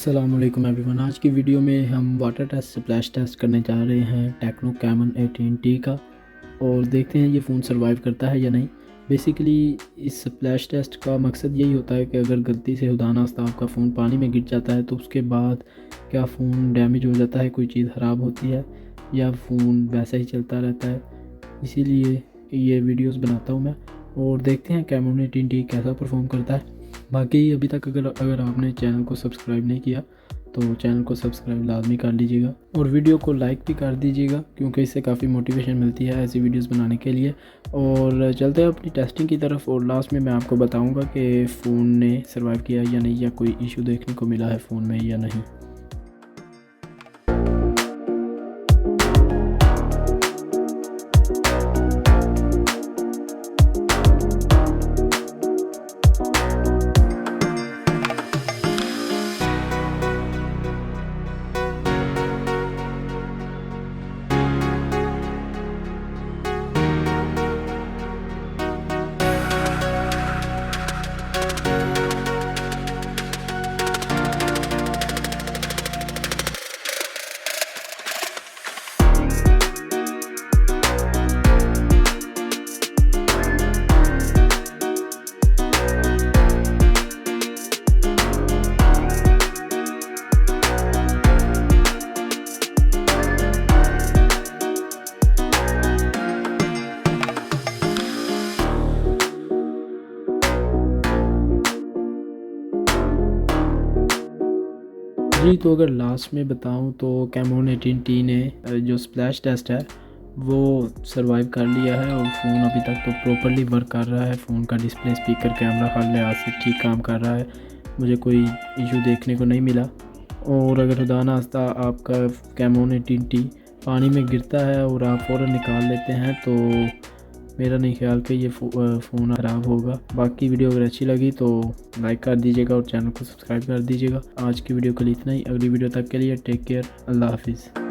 अस्सलामुअलैकुम एवरीवन। आज की वीडियो में हम वाटर टेस्ट स्प्लैश टेस्ट करने जा रहे हैं टेक्नो कैमन 18t का, और देखते हैं ये फ़ोन सर्वाइव करता है या नहीं। बेसिकली इस स्प्लैश टेस्ट का मकसद यही होता है कि अगर गलती से खुदा नाख्ता आपका फ़ोन पानी में गिर जाता है तो उसके बाद क्या फ़ोन डैमेज हो जाता है, कोई चीज़ ख़राब होती है या फ़ोन वैसा ही चलता रहता है। इसीलिए ये वीडियोस बनाता हूँ मैं, और देखते हैं कैमन 18t कैसा परफॉर्म करता है। बाकी अभी तक अगर आपने चैनल को सब्सक्राइब नहीं किया तो चैनल को सब्सक्राइब लाजमी कर लीजिएगा और वीडियो को लाइक भी कर दीजिएगा, क्योंकि इससे काफ़ी मोटिवेशन मिलती है ऐसी वीडियोस बनाने के लिए। और चलते हैं अपनी टेस्टिंग की तरफ, और लास्ट में मैं आपको बताऊंगा कि फ़ोन ने सर्वाइव किया या नहीं, या कोई इशू देखने को मिला है फ़ोन में या नहीं। जी, तो अगर लास्ट में बताऊं तो कैमन 18t ने जो स्प्लैश टेस्ट है वो सरवाइव कर लिया है, और फ़ोन अभी तक तो प्रॉपरली वर्क कर रहा है। फ़ोन का डिस्प्ले, स्पीकर, कैमरा हर लिहाज से ठीक काम कर रहा है, मुझे कोई इशू देखने को नहीं मिला। और अगर खुदा ना खास्ता आपका कैमन 18t पानी में गिरता है और आप फ़ौरन निकाल लेते हैं तो मेरा नहीं ख्याल कि ये फ़ोन ख़राब होगा। बाकी वीडियो अगर अच्छी लगी तो लाइक कर दीजिएगा और चैनल को सब्सक्राइब कर दीजिएगा। आज की वीडियो के लिए इतना ही। अगली वीडियो तक के लिए टेक केयर, अल्लाह हाफिज़।